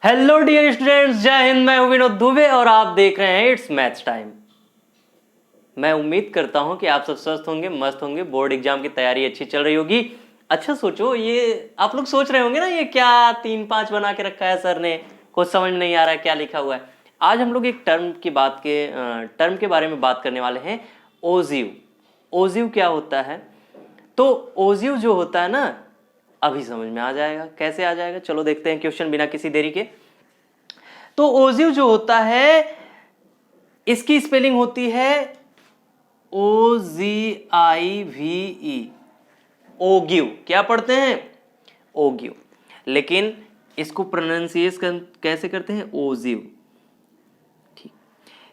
Hello dear students, जय हिंद। मैं हूं विनोद दुबे और आप देख रहे हैं इट्स मैथ्स टाइम। मैं उम्मीद करता हूं कि आप सब स्वस्थ होंगे, मस्त होंगे, बोर्ड एग्जाम की तैयारी अच्छी चल रही होगी। अच्छा सोचो, ये आप लोग सोच रहे होंगे ना, ये क्या 3-5 बना के रखा है सर ने, कुछ समझ नहीं आ रहा है क्या लिखा हुआ है। आज हम लोग एक टर्म के बारे में बात करने वाले हैं, ओजीव। ओजीव क्या होता है? तो ओजीव जो होता है ना, अभी समझ में आ जाएगा। कैसे आ जाएगा, चलो देखते हैं क्वेश्चन बिना किसी देरी के। तो ओजीव जो होता है, इसकी स्पेलिंग होती है OGIVE, ओगिव। क्या पढ़ते हैं? ओगिव। लेकिन इसको प्रोनाउंसिएशन कैसे करते हैं? ओजिव। ठीक,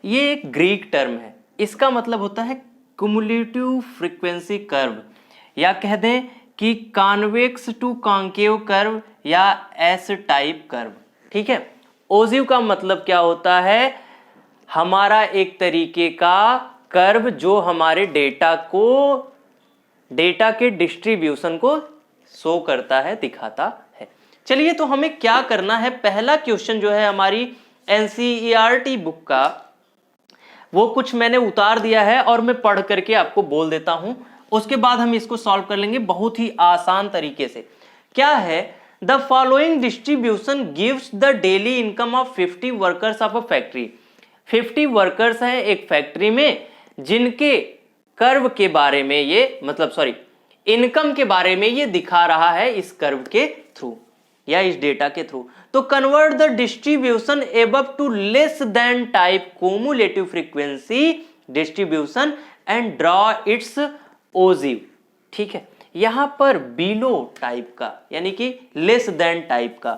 ये एक ग्रीक टर्म है। इसका मतलब होता है क्युमुलेटिव फ्रीक्वेंसी कर्व, या कह दें कि कॉन्वेक्स टू कॉन्केव कर्व, या एस टाइप कर्व। ठीक है। ओजिव का मतलब क्या होता है? हमारा एक तरीके का कर्व जो हमारे डेटा के डिस्ट्रीब्यूशन को शो करता है, दिखाता है। चलिए, तो हमें क्या करना है? पहला क्वेश्चन जो है हमारी एनसीईआरटी बुक का, वो कुछ मैंने उतार दिया है और मैं पढ़ करके आपको बोल देता हूं। उसके बाद हम इसको सॉल्व कर लेंगे बहुत ही आसान तरीके से। क्या है? The following distribution gives the daily income of 50 workers of a factory. 50 workers हैं एक फैक्ट्री में, जिनके कर्व के बारे में ये इनकम के बारे में ये दिखा रहा है इस कर्व के थ्रू, या इस डेटा के थ्रू। तो convert the distribution above to less than type cumulative frequency distribution and draw its ogive. ठीक है। यहां पर बिलो टाइप का, यानी कि लेस देन टाइप का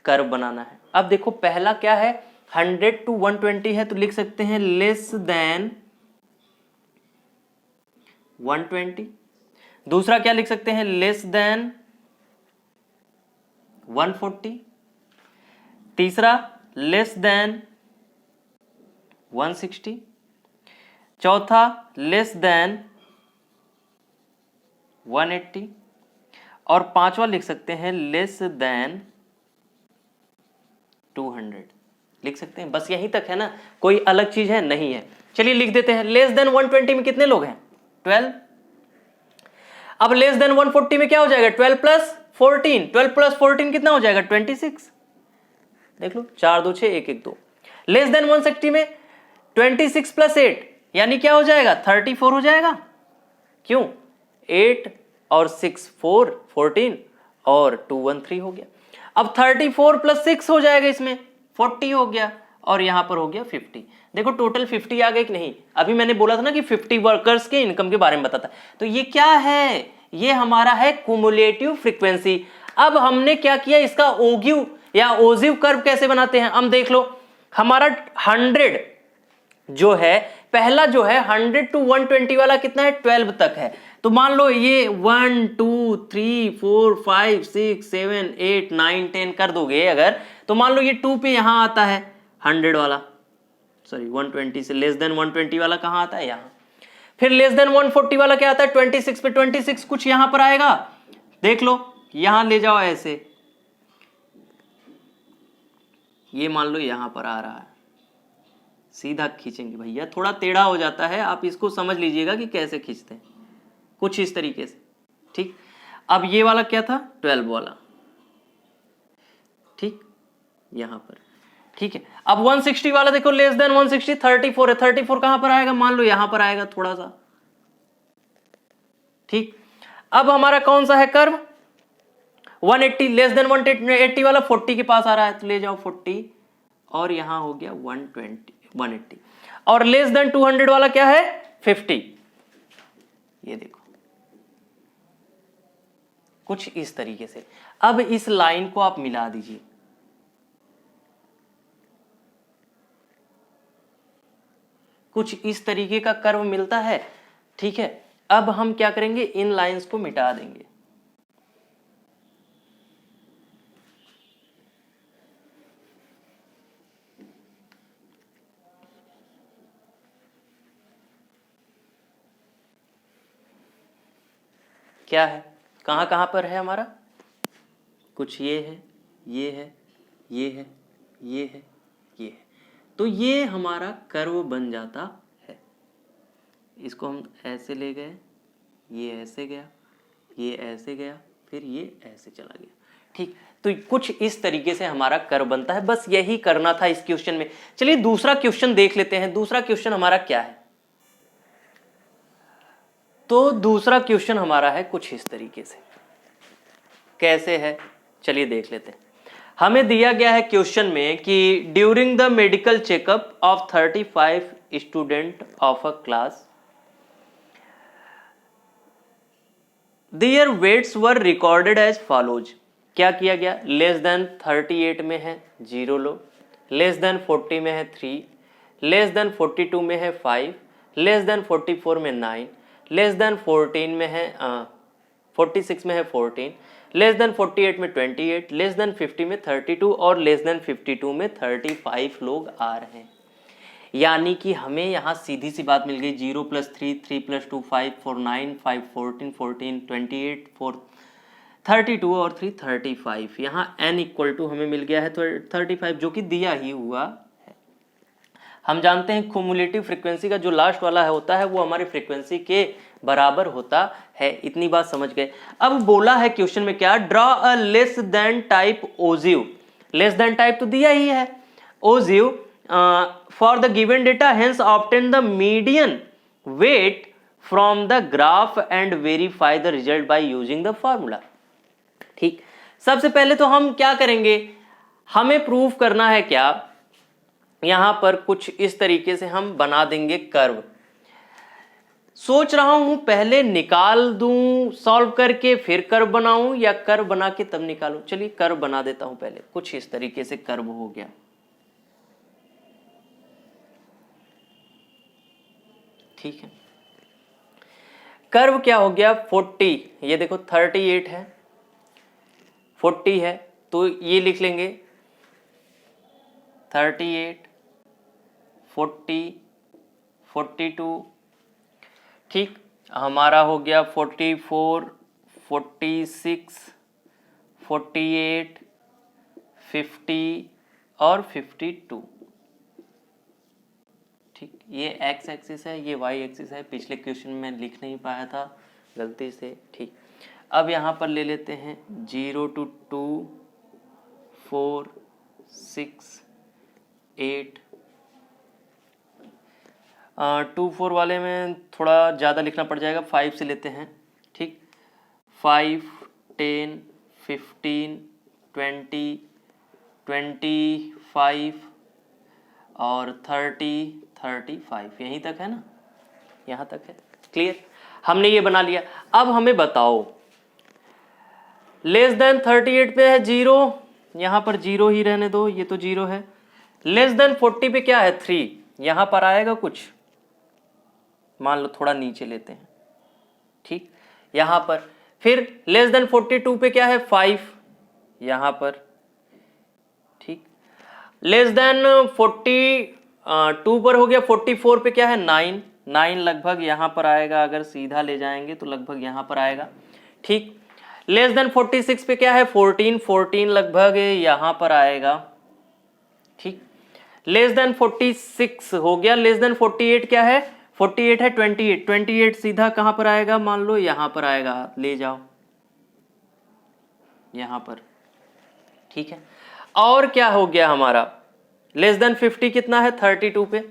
कर्व बनाना है। अब देखो, पहला क्या है? 100 to 120 है, तो लिख सकते हैं लेस देन 120। दूसरा क्या लिख सकते हैं? Less than 140। तीसरा लेस देन 160। चौथा लेस देन 180। और पांचवा लिख सकते हैं लेस देन 200। लिख सकते हैं। बस यहीं तक है ना, कोई अलग चीज है? नहीं है। चलिए लिख देते हैं। लेस देन 120 में कितने लोग हैं? 12। अब लेस देन 140 में क्या हो जाएगा? 12 प्लस 14। 12 प्लस 14 कितना हो जाएगा? 26। देख लो, 4 2 6 1 1 2। लेस देन 160 में 26 प्लस 8, यानी क्या हो जाएगा? 34 हो जाएगा। क्यों? 8 और 6 4 14 और 2 1 3 हो गया। अब 34 प्लस 6 हो जाएगा, इसमें 40 हो गया, और यहां पर हो गया 50। देखो टोटल 50 आ गए कि नहीं? अभी मैंने बोला था ना कि 50 वर्कर्स के इनकम के बारे में बताता। तो ये क्या है? ये हमारा है क्युमुलेटिव फ्रीक्वेंसी। अब हमने क्या किया? इसका ओगिव या ओजिव कर्व कैसे बनाते हैं हम देख लो। हमारा 100 जो है, पहला जो है 100 to 120 वाला कितना है? 12 तक है। तो मान लो ये 1 2 3 4 5 6 7 8 9 10 कर दोगे अगर, तो मान लो ये 2 पे यहां आता है 100 वाला, 120 से लेस देन 120 वाला कहां आता है? यहां। फिर लेस देन 140 वाला क्या आता है? 26 पे 26 कुछ यहां पर आएगा। देख लो, यहां ले जाओ ऐसे, ये मान लो यहां पर आ रहा है, सीधा खींचेंगे भैया, थोड़ा टेढ़ा हो जाता है, आप इसको समझ लीजिएगा कि कैसे खींचते हैं, कुछ इस तरीके से। ठीक। अब ये वाला क्या था? 12 वाला। ठीक, यहां पर। ठीक है। अब 160 वाला देखो, लेस देन 160 34 है। 34 कहां पर आएगा? मान लो यहां पर आएगा थोड़ा सा। ठीक। अब हमारा कौन सा है कर्व? 180। लेस देन 180 वाला 40 के पास आ रहा है, तो ले जाओ 40, और यहां हो गया 180। और लेस देन 200 वाला क्या है? 50। ये देखो कुछ इस तरीके से। अब इस लाइन को आप मिला दीजिए, कुछ इस तरीके का कर्व मिलता है। ठीक है। अब हम क्या करेंगे? इन लाइंस को मिटा देंगे। क्या है? कहां कहां पर है हमारा? कुछ ये है, ये है, ये है, ये है, ये है। तो ये हमारा कर्व बन जाता है। इसको हम ऐसे ले गए, ये ऐसे गया, ये ऐसे गया, फिर ये ऐसे चला गया। ठीक, तो कुछ इस तरीके से हमारा कर्व बनता है। बस यही करना था इस क्वेश्चन में। चलिए दूसरा क्वेश्चन देख लेते हैं। दूसरा क्वेश्चन हमारा क्या है? तो दूसरा क्वेश्चन हमारा है कुछ इस तरीके से। कैसे है चलिए देख लेते हैं। हमें दिया गया है क्वेश्चन में कि during the medical checkup of 35 student of a class their weights were recorded as follows. क्या किया गया? लेस देन 38 में है 0 लो, लेस देन 40 में है 3, लेस देन 42 में है 5, लेस देन 44 में 9, लेस देन 14 में है 46 में है 14, लेस देन 48 में 28, लेस देन 50 में 32 और लेस देन 52 में 35 लोग आ रहे हैं। यानी कि हमें यहाँ सीधी सी बात मिल गई 0 + 3, 3 + 2 5, 4 9, 5 14, 14 28, 4 32 और 3 35। यहाँ n = हमें मिल गया है तो 35 जो कि दिया ही हुआ है। हम जानते हैं क्युमुलेटिव फ्रीक्वेंसी का जो लास्ट वाला होता है वो हमारी फ्रीक्वेंसी के बराबर होता है। इतनी बात समझ गए। अब बोला है क्वेश्चन में क्या? Draw a less than type ogive. Less than type तो दिया ही है ogive for the given data, hence obtain the median weight from the graph and verify the result by using the formula. ठीक, सबसे पहले तो हम क्या करेंगे? हमें प्रूव करना है क्या? यहां पर कुछ इस तरीके से हम बना देंगे कर्व। सोच रहा हूं पहले निकाल दूं सॉल्व करके फिर कर्व बनाऊं या कर्व बना के तब निकालूं। चलिए कर्व बना देता हूं पहले। कुछ इस तरीके से कर्व हो गया। ठीक है, कर्व क्या हो गया? 40, ये देखो 38 है, 40 है, तो ये लिख लेंगे 38, 40, 42। ठीक, हमारा हो गया 44, 46, 48, 50 और 52। ठीक, ये एक्स एक्सिस है, ये वाई एक्सिस है। पिछले क्वेश्चन में लिख नहीं पाया था गलती से। ठीक, अब यहाँ पर ले लेते हैं 0 to 2, 4, 6, 8। 2, 4 वाले में थोड़ा ज़्यादा लिखना पड़ जाएगा, 5 से लेते हैं। ठीक, 5, 10, 15, 20, 25 और 30, 35। यहीं तक है ना? यहाँ तक है। क्लियर? हमने ये बना लिया। अब हमें बताओ लेस देन 38 पे है 0, यहाँ पर 0 ही रहने दो, ये तो 0 है। लेस देन 40 पे क्या है? 3, यहाँ पर आएगा कुछ, मान लो थोड़ा नीचे लेते हैं। ठीक, यहाँ पर फिर लेस देन 42 पे क्या है? 5, यहाँ पर। ठीक, लेस देन 42 पर हो गया। 44 पे क्या है? 9, 9 लगभग यहाँ पर आएगा। अगर सीधा ले जाएंगे तो लगभग यहाँ पर आएगा। ठीक, लेस देन 46 पे क्या है? 14, 14 लगभग यहाँ पर आएगा। ठीक, लेस देन 46 हो गया। लेस देन 48 क्या है? 48 है 28, 28 सीधा कहाँ पर आएगा? मान लो यहाँ पर आएगा, ले जाओ यहाँ पर। ठीक है, और क्या हो गया हमारा? लेस देन 50 कितना है? 32 पे,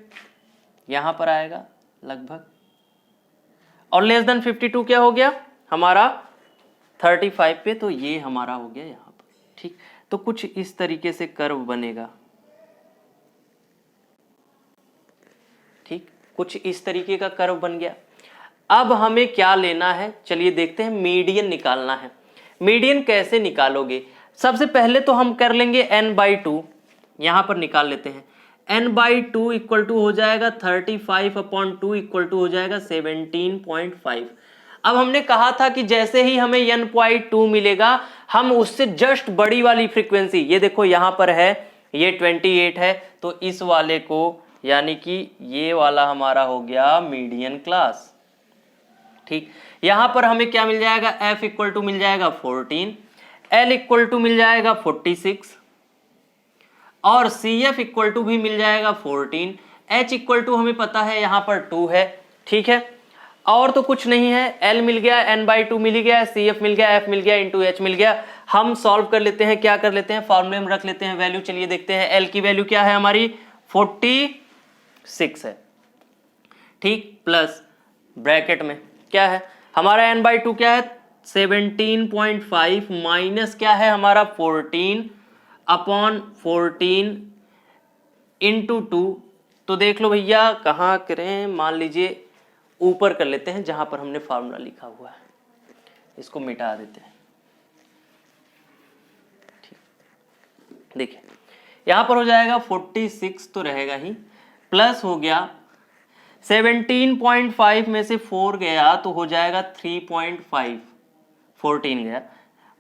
यहाँ पर आएगा लगभग। और लेस देन 52 क्या हो गया हमारा? 35 पे, तो ये हमारा हो गया यहाँ पर। ठीक, तो कुछ इस तरीके से कर्व बनेगा। ठीक, कुछ इस तरीके का कर्व बन गया। अब हमें क्या लेना है? चलिए देखते हैं। मीडियन निकालना है। मीडियन कैसे निकालोगे? सबसे पहले तो हम कर लेंगे n/2, यहां पर निकाल लेते हैं। n/2 इक्वल टू हो जाएगा 35/2 इक्वल टू हो जाएगा 17.5। अब हमने कहा था कि जैसे ही हमें n/2 मिलेगा हम उससे जस्ट बड़ी वाली फ्रीक्वेंसी, ये देखो यहां पर है, ये 28 है, तो इस वाले को, यानी कि ये वाला हमारा हो गया मीडियन क्लास। ठीक, यहां पर हमें क्या मिल जाएगा? f इक्वल टू मिल जाएगा 14, l इक्वल टू मिल जाएगा 46 और CF इक्वल टू भी मिल जाएगा 14, H इक्वल टू हमें पता है यहाँ पर 2 है, ठीक है, और तो कुछ नहीं है, L मिल गया, N/2 मिल गया, CF मिल गया, F मिल गया, इंटू H मिल गया। हम सॉल्व कर लेते हैं, क्या कर लेते हैं, फॉर्मूले में रख लेते हैं वैल्यू। चलिए देखते हैं, L की वैल्यू क्या है हमारी 46 है, ठीक, प्लस ब्रैकेट में क्या है हमारा N/2 क्या है 17.5 माइनस क्या है हमारा 14 अपॉन 14 इंटू 2। तो देख लो भैया कहाँ करें, मान लीजिए ऊपर कर लेते हैं जहां पर हमने फार्मूला लिखा हुआ है, इसको मिटा देते हैं। ठीक, देखिए यहां पर हो जाएगा 46 तो रहेगा ही, प्लस हो गया 17.5 में से 4 गया तो हो जाएगा 3.5, 14 गया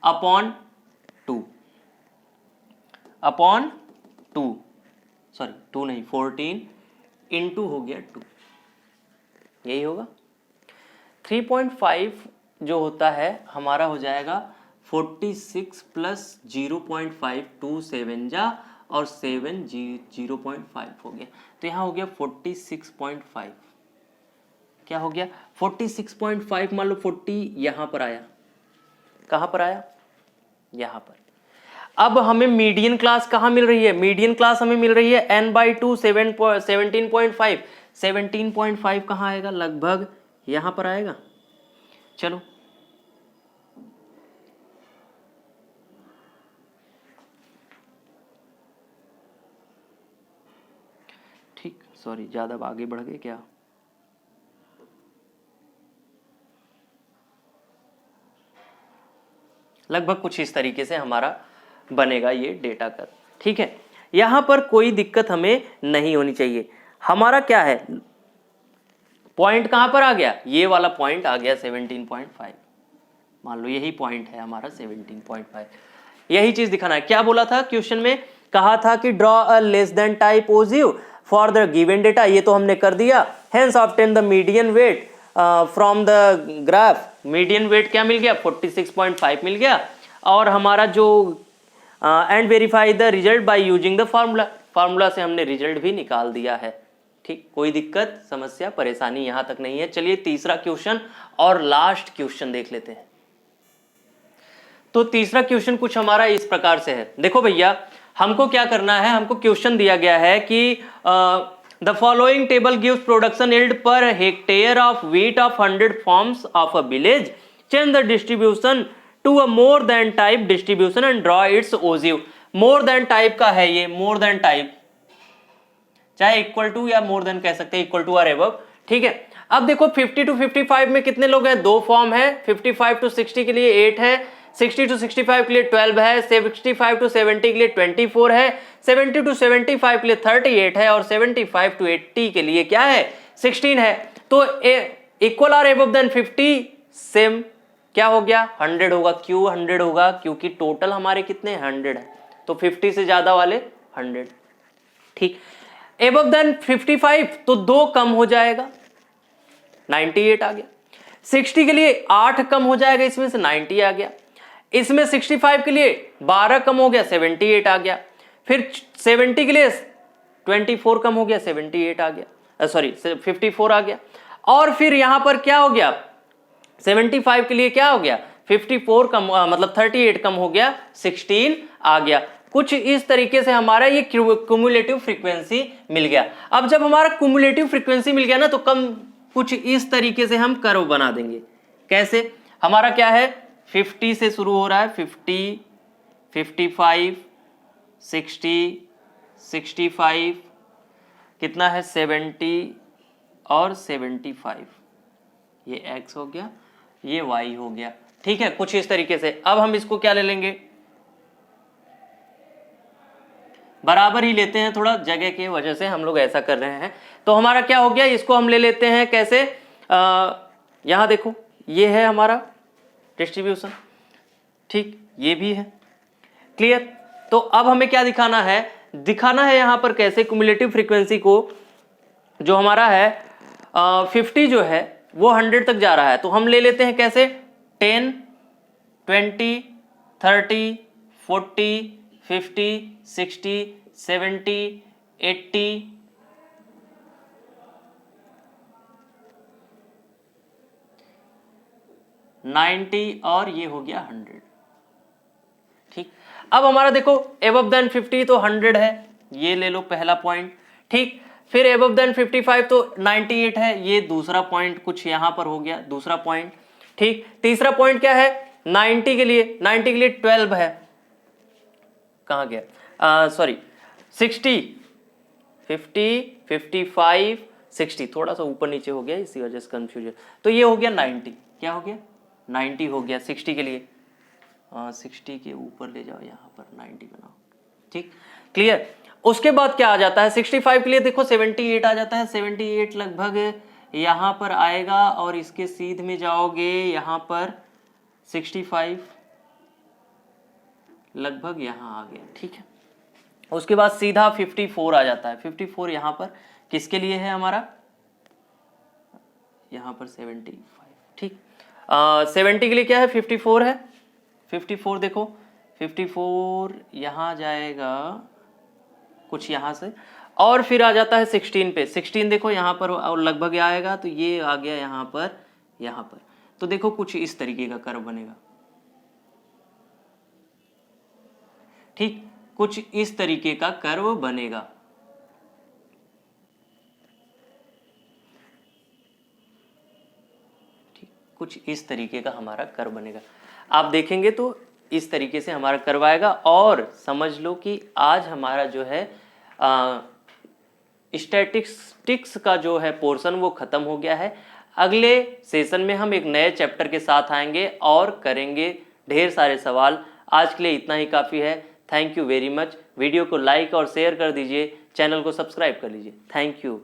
अपॉन 2 सॉरी 2 नहीं 14 इंटू हो गया 2, यही होगा 3.5 जो होता है हमारा हो जाएगा 46 प्लस 0.5 2 7 जा और 7 0.5 हो गया, तो यहाँ हो गया 46.5। क्या हो गया 46.5, मान लो 40 यहाँ पर आया, कहाँ पर आया यहाँ पर। अब हमें मीडियन क्लास कहाँ मिल रही है, मीडियन क्लास हमें मिल रही है N/2 17.5, 17.5 कहाँ आएगा, लगभग यहां पर आएगा। चलो ठीक, सॉरी ज्यादा आगे बढ़ गए क्या, लगभग कुछ इस तरीके से हमारा बनेगा ये डेटा का, ठीक है। यहां पर कोई दिक्कत हमें नहीं होनी चाहिए। हमारा क्या है पॉइंट कहां पर आ गया, ये वाला पॉइंट आ गया 17.5, मान लो यही पॉइंट है हमारा 17.5। यही चीज दिखाना है। क्या बोला था क्वेश्चन में, कहा था कि draw a less than type ogive for the given data, ये तो हमने कर दिया। Hence obtain the median weight from the graph, median weight क्या मिल गया 46.5 मिल गया, और हमारा जो and verify the result by using the formula, formula से हमने रिजल्ट भी निकाल दिया है, ठीक। कोई दिक्कत समस्या परेशानी यहां तक नहीं है। चलिए तीसरा क्वेश्चन और लास्ट क्वेश्चन देख लेते हैं। तो तीसरा क्वेश्चन कुछ हमारा इस प्रकार से है, देखो भैया हमको क्या करना है, हमको क्वेश्चन दिया गया है कि the following table gives production yield per hectare of wheat of 100 farms of a village, change the distribution to a more than type distribution and draw its ogive. More than type का है ये, more than type, चाहे equal to या more then कह सकते हैं, equal to और above, ठीक है। अब देखो 50 टू 55 में कितने लोग हैं, 2 फॉर्म है, 55 टू 60 के लिए 8 है, 60 टू 65 के लिए 12 है, 65 टू 70 के लिए 24 है, 70 टू 75 के लिए 38 है, और 75 टू 80 के लिए क्या है 16 है। तो इक्वल और एबव देन 50 सेम क्या हो गया 100 होगा। क्यों 100 होगा, क्योंकि टोटल हमारे कितने 100 है, तो 50 से ज्यादा वाले 100, ठीक। एबव देन 55 तो 2 कम हो जाएगा 98 आ गया, 60 के लिए 8 कम हो जाएगा, इसमें से 90 आ गया, इसमें 65 के लिए 12 कम हो गया 78 आ गया, फिर 70 के लिए 24 कम हो गया 78 आ गया, सॉरी 54 आ गया, और फिर यहां पर क्या हो गया 75 के लिए क्या हो गया 54 कम, मतलब 38 कम हो गया 16 आ गया। कुछ इस तरीके से हमारा ये क्युमुलेटिव फ्रीक्वेंसी मिल गया। अब जब हमारा क्युमुलेटिव फ्रीक्वेंसी मिल गया ना, तो कम कुछ इस तरीके से हम कर्व बना देंगे। कैसे, हमारा क्या है 50 से शुरू हो रहा है, 50, 55, 60, 65, कितना है 70 और 75, ये x हो गया, ये y हो गया, ठीक है, कुछ इस तरीके से। अब हम इसको क्या ले लेंगे, बराबर ही लेते हैं, थोड़ा जगह की वजह से हम लोग ऐसा कर रहे हैं। तो हमारा क्या हो गया, इसको हम ले लेते हैं कैसे, यहां देखो ये है हमारा डिस्ट्रीब्यूशन, ठीक, ये भी है, क्लियर। तो अब हमें क्या दिखाना है, यहां पर कैसे क्युमुलेटिव फ्रीक्वेंसी को, जो हमारा है 50 जो है वो 100 तक जा रहा है, तो हम ले लेते हैं कैसे 10, 20, 30, 40, 50, 60, 70, 80, 90 और ये हो गया 100। ठीक, अब हमारा देखो एबव देन 50 तो 100 है, ये ले लो पहला पॉइंट। ठीक, फिर एबव देन 55 तो 98 है, ये दूसरा पॉइंट कुछ यहां पर हो गया, दूसरा पॉइंट। ठीक, तीसरा पॉइंट क्या है 90 के लिए, 90 के लिए 12 है, कहां गया, सॉरी 60, 50, 55, 60, थोड़ा सा ऊपर नीचे हो गया इसी वजह से कंफ्यूजन। तो ये हो गया 90, क्या हो गया 90 हो गया 60 के लिए। 60 के ऊपर ले जाओ, यहाँ पर 90 बनाओ। ठीक, क्लियर। उसके बाद क्या आ जाता है 65 के लिए, देखो 78 आ जाता है, 78 लगभग यहाँ पर आएगा और इसके सीध में जाओगे यहाँ पर 65 लगभग यहाँ आ गया। ठीक है, उसके बाद सीधा 54 आ जाता है, 54 यहाँ पर किसके लिए है हमारा, यहाँ पर 75। ठीक, 70 के लिए क्या है 54 है, 54 देखो 54 यहाँ जाएगा कुछ यहाँ से, और फिर आ जाता है 16 पे, 16 देखो यहाँ पर और लगभग आएगा, तो ये आ गया यहाँ पर, यहाँ पर। तो देखो कुछ इस तरीके का कर्व बनेगा। ठीक, कुछ इस तरीके का कर्व बनेगा। ठीक, कुछ इस तरीके का हमारा कर्व बनेगा। आप देखेंगे तो इस तरीके से हमारा कर्व आएगा। और समझ लो कि आज हमारा जो है स्टैटिस्टिक्स का जो है पोर्शन वो खत्म हो गया है। अगले सेशन में हम एक नए चैप्टर के साथ आएंगे और करेंगे ढेर सारे सवाल। आज के लिए इतना ही काफ़ी है। Thank you very much. Video को लाइक और शेयर कर दीजिए, चैनल को सब्सक्राइब कर लीजिए। Thank you.